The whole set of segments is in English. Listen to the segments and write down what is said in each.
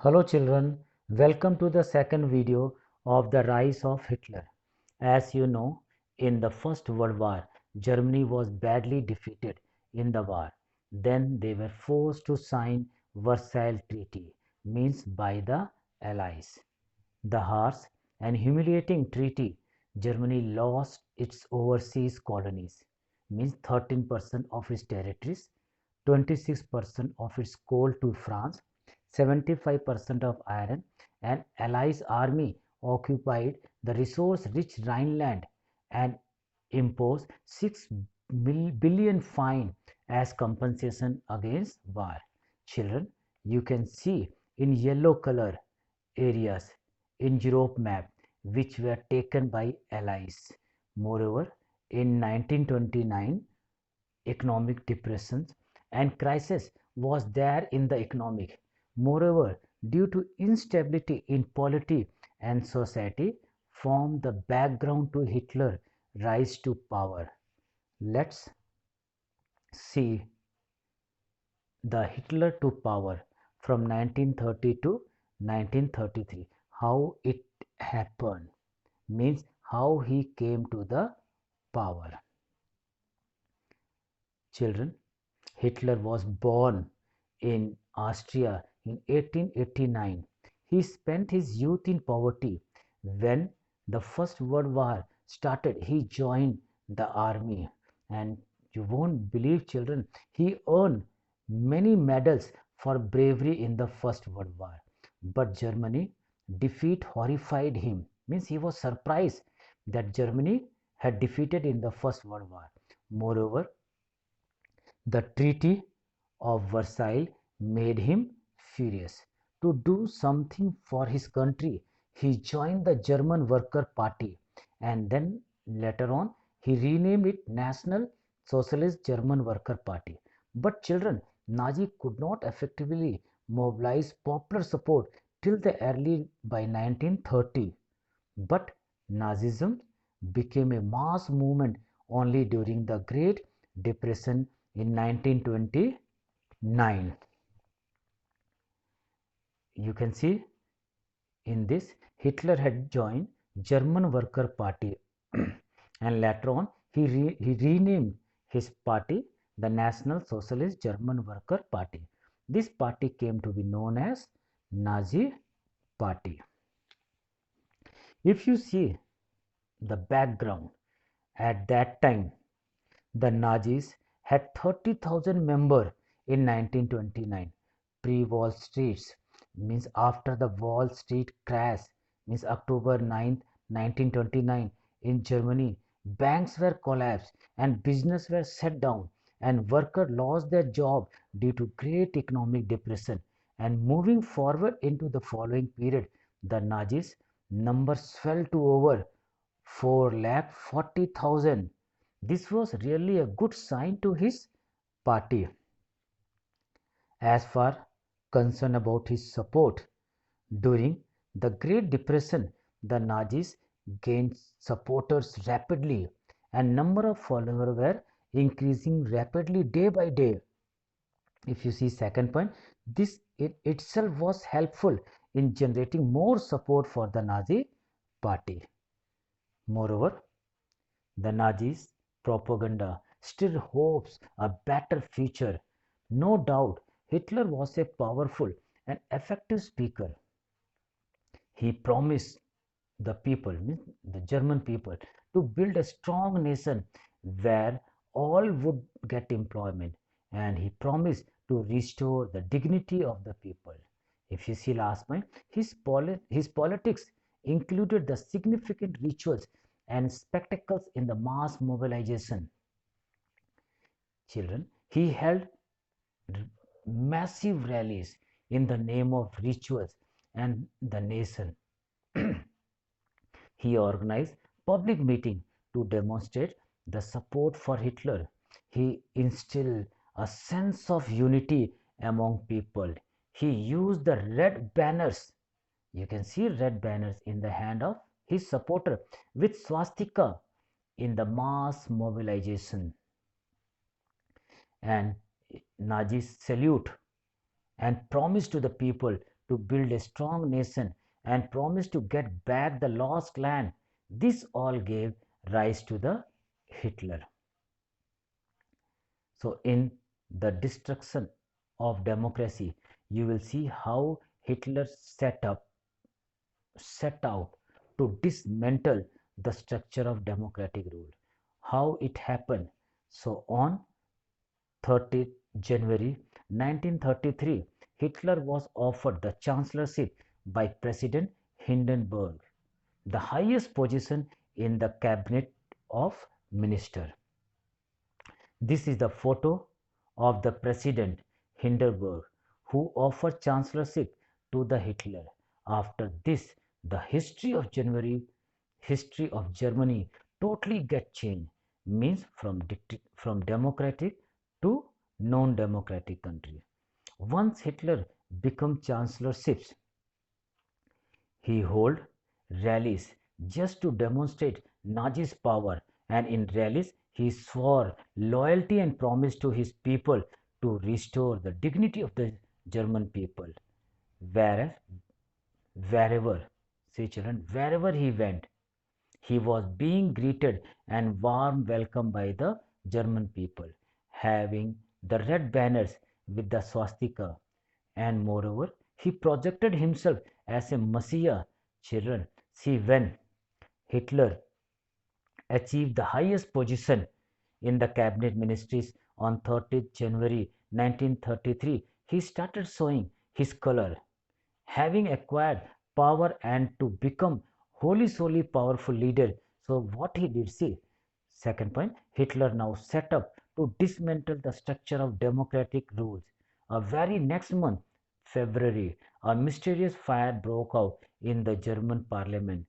Hello children, welcome to the second video of the rise of Hitler. As you know, in the First World War, Germany was badly defeated in the war. Then they were forced to sign Versailles Treaty, means by the Allies. The harsh and humiliating treaty, Germany lost its overseas colonies, means 13% of its territories, 26% of its coal to France, 75% of iron, and Allies army occupied the resource-rich Rhineland and imposed 6 billion fine as compensation against war. Children, you can see in yellow color areas in Europe map which were taken by Allies. Moreover, in 1929, economic depressions and crisis was there in the economic. Moreover, due to instability in polity and society, formed the background to Hitler rise to power. Let's see the Hitler to power from 1930 to 1933. How it happened means how he came to the power. Children, Hitler was born in Austria in 1889. He spent his youth in poverty. When the First World War started, he joined the army. And you won't believe, children, he earned many medals for bravery in the First World War. But Germany defeat horrified him. Means he was surprised that Germany had defeated in the First World War. Moreover, the Treaty of Versailles made him furious. To do something for his country, he joined the German Worker Party and then later on he renamed it National Socialist German Worker Party. But children, Nazi could not effectively mobilize popular support till the early by 1930. But Nazism became a mass movement only during the Great Depression in 1929. You can see in this Hitler had joined German Worker Party and later on he renamed his party the National Socialist German Worker Party. This party came to be known as Nazi Party. If you see the background at that time, the Nazis had 30,000 members in 1929. Pre-Wall Street means after the Wall Street crash means October 9th, 1929 in Germany, banks were collapsed and business were shut down and workers lost their job due to great economic depression. And moving forward into the following period, the Nazis numbers swelled to over 4,40,000. This was really a good sign to his party. As far concerned about his support, during the Great Depression, the Nazis gained supporters rapidly and number of followers were increasing rapidly day by day. If you see second point, this itself was helpful in generating more support for the Nazi party. Moreover, the Nazis' propaganda still hopes a better future. No doubt, Hitler was a powerful and effective speaker. He promised the people, the German people, to build a strong nation where all would get employment, and he promised to restore the dignity of the people. If you see last point, his politics included the significant rituals and spectacles in the mass mobilization. Children, he held massive rallies in the name of rituals and the nation. He organized public meetings to demonstrate the support for Hitler. He instilled a sense of unity among people. He used the red banners. You can see red banners in the hand of his supporter with swastika in the mass mobilization. And Nazis salute and promise to the people to build a strong nation and promised to get back the lost land. This all gave rise to the Hitler. So in the destruction of democracy, you will see how Hitler set out to dismantle the structure of democratic rule. How it happened? So on 30th January 1933, Hitler was offered the chancellorship by President Hindenburg, the highest position in the cabinet of minister. This is the photo of the President Hindenburg who offered chancellorship to the Hitler. After this, the history of Germany totally get changed. Means from democratic to non-democratic country. Once Hitler became chancellorships, he held rallies just to demonstrate Nazi's power, and in rallies he swore loyalty and promised to his people to restore the dignity of the German people. Whereas, wherever, see children, wherever he went, he was being greeted and warm welcome by the German people, having the red banners with the swastika, and moreover, he projected himself as a messiah. Children, see when Hitler achieved the highest position in the cabinet ministries on 30th January 1933, he started showing his color, having acquired power and to become solely powerful leader. So what he did, see, second point, Hitler now set up to dismantle the structure of democratic rules. A very next month, February, a mysterious fire broke out in the German parliament.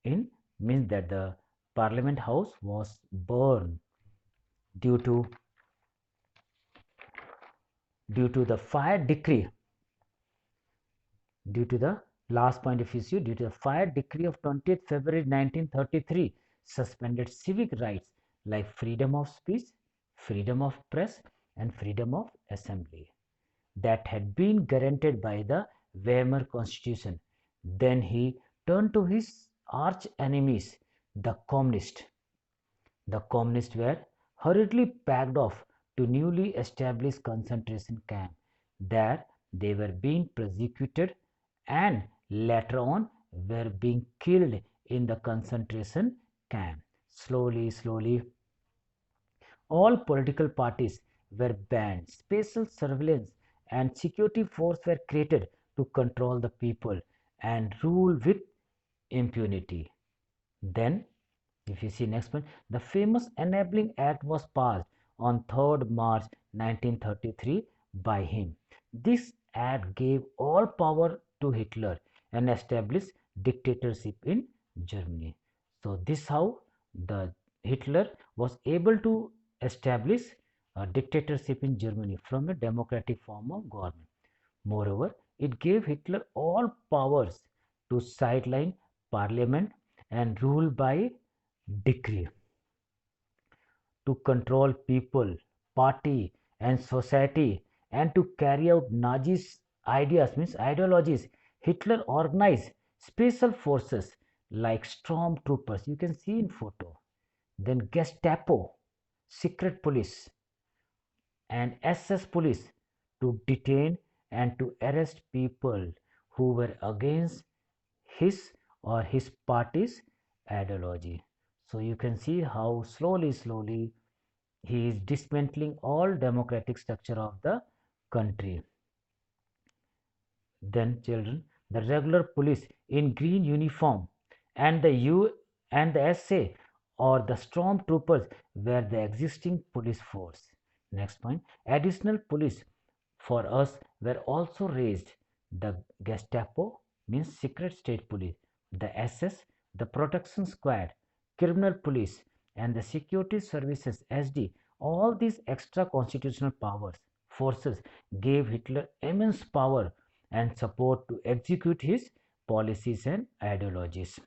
In means that the parliament house was burned due to the fire decree. Due to the last point of issue, due to the fire decree of 20th February 1933, suspended civic rights like freedom of speech, freedom of press, and freedom of assembly that had been guaranteed by the Weimar Constitution. Then he turned to his arch enemies, the communists. The communists were hurriedly packed off to newly established concentration camp. There they were being persecuted and later on were being killed in the concentration camp. Slowly, all political parties were banned. Special surveillance and security force were created to control the people and rule with impunity. Then, if you see next one, the famous Enabling Act was passed on 3rd March 1933 by him. This act gave all power to Hitler and established dictatorship in Germany. So this how the Hitler was able to establish a dictatorship in Germany from a democratic form of government. Moreover, it gave Hitler all powers to sideline parliament and rule by decree, to control people, party, and society, and to carry out Nazi's ideas, means ideologies. Hitler organized special forces like stormtroopers, you can see in photo, then Gestapo, secret police, and SS police to detain and to arrest people who were against his or his party's ideology. So you can see how slowly he is dismantling all democratic structure of the country. Then children, the regular police in green uniform and the SA or the stormtroopers were the existing police force. Next point, additional police for us were also raised. The Gestapo means secret state police, the SS, the protection squad, criminal police, and the security services SD. All these extra constitutional forces gave Hitler immense power and support to execute his policies and ideologies.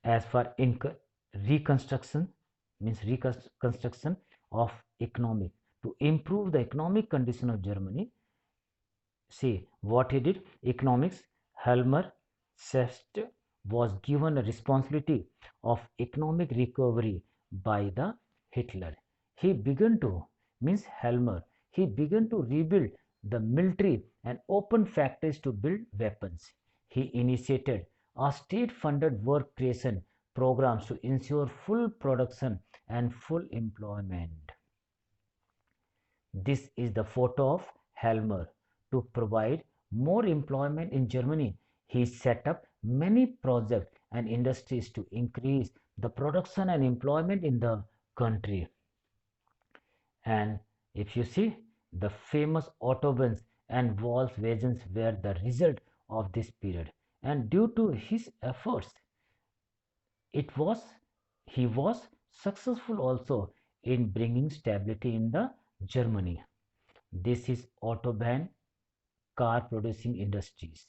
As for reconstruction, means reconstruction of economic, to improve the economic condition of Germany, See what he did. Economics. Helmer Sest was given a responsibility of economic recovery by the Hitler. He began to, means Helmer, he began to rebuild the military and open factories to build weapons. He initiated a state-funded work creation programs to ensure full production and full employment. This is the photo of Helmer. To provide more employment in Germany, he set up many projects and industries to increase the production and employment in the country. And if you see, the famous autobahns and Volkswagens were the result of this period. And due to his efforts, it was he was successful also in bringing stability in the Germany. This is Autobahn car producing industries.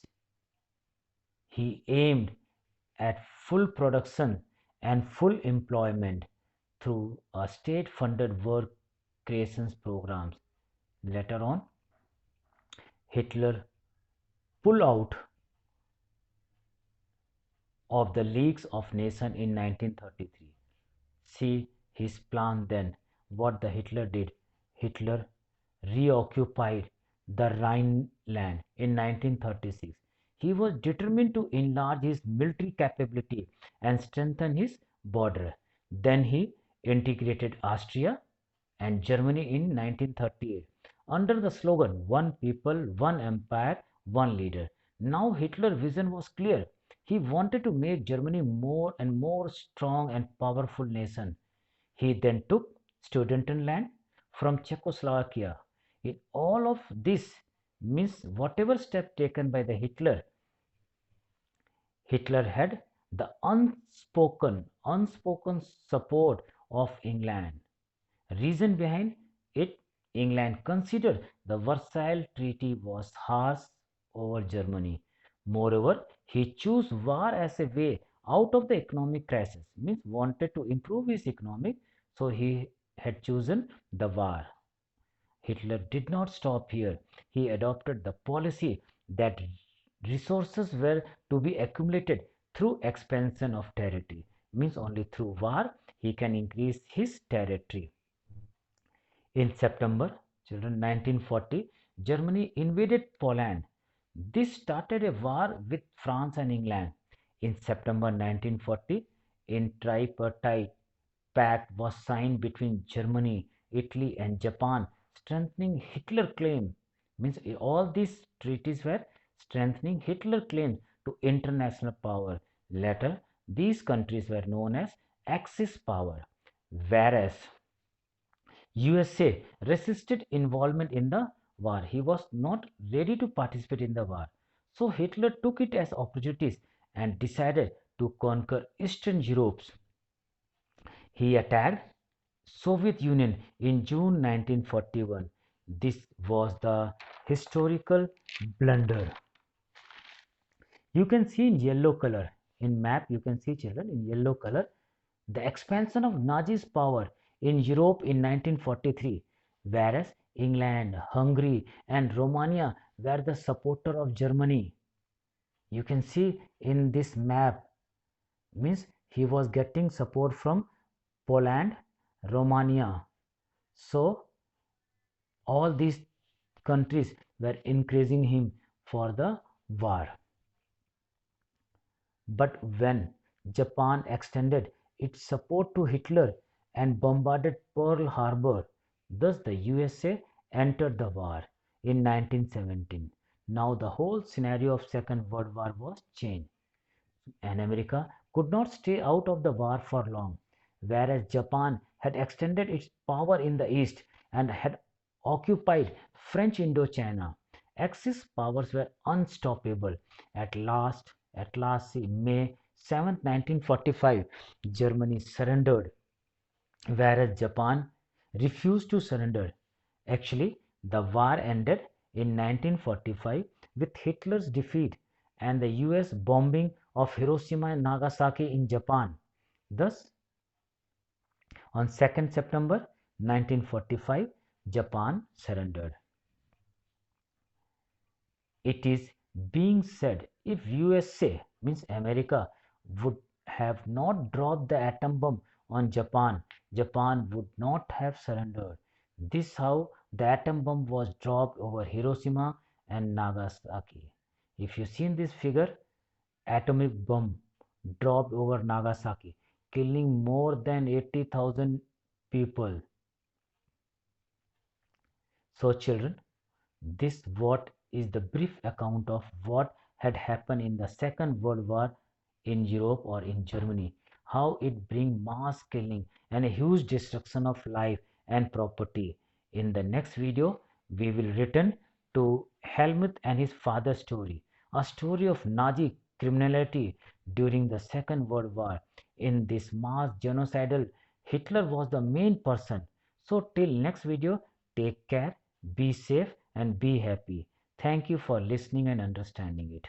He aimed at full production and full employment through a state-funded work creations programs. Later on, Hitler pulled out of the League of Nations in 1933. See his plan then. What the Hitler did. Hitler reoccupied the Rhineland in 1936. He was determined to enlarge his military capability and strengthen his border. Then he integrated Austria and Germany in 1938 under the slogan One People, One Empire, One Leader. Now Hitler's vision was clear. He wanted to make Germany more and more strong and powerful nation. He then took Sudetenland from Czechoslovakia. In all of this means whatever step taken by the Hitler had the unspoken support of England. Reason behind it, England considered the Versailles Treaty was harsh over Germany. Moreover, he chose war as a way out of the economic crisis, means wanted to improve his economic, so he had chosen the war. Hitler did not stop here. He adopted the policy that resources were to be accumulated through expansion of territory, means only through war he can increase his territory. In September, children, 1940, Germany invaded Poland. This started a war with France and England. In September 1940, a tripartite pact was signed between Germany, Italy, and Japan, strengthening Hitler's claim. Means all these treaties were strengthening Hitler's claim to international power. Later, these countries were known as Axis power, whereas USA resisted involvement in the war. He was not ready to participate in the war. So Hitler took it as opportunities and decided to conquer Eastern Europe. He attacked Soviet Union in June 1941. This was the historical blunder. You can see in yellow color. In map you can see, children, in yellow color the expansion of Nazis' power in Europe in 1943, whereas England, Hungary, and Romania were the supporter of Germany. You can see in this map, means he was getting support from Poland, Romania. So all these countries were encouraging him for the war. But when Japan extended its support to Hitler and bombarded Pearl Harbor, thus the USA entered the war in 1917. Now the whole scenario of Second World War was changed, and America could not stay out of the war for long, whereas Japan had extended its power in the east and had occupied French Indochina. Axis powers were unstoppable. At last, May 7, 1945, Germany surrendered, whereas Japan refused to surrender. Actually, the war ended in 1945 with Hitler's defeat and the US bombing of Hiroshima and Nagasaki in Japan. Thus, on 2nd September 1945, Japan surrendered. It is being said if USA means America would have not dropped the atom bomb on Japan, Japan would not have surrendered. This how the atom bomb was dropped over Hiroshima and Nagasaki. If you seen this figure, atomic bomb dropped over Nagasaki, killing more than 80,000 people. So children, this what is the brief account of what had happened in the Second World War in Europe or in Germany, how it bring mass killing and a huge destruction of life and property. In the next video, we will return to Helmut and his father's story, a story of Nazi criminality during the Second World War. In this mass genocidal, Hitler was the main person. So till next video, take care, be safe and be happy. Thank you for listening and understanding it.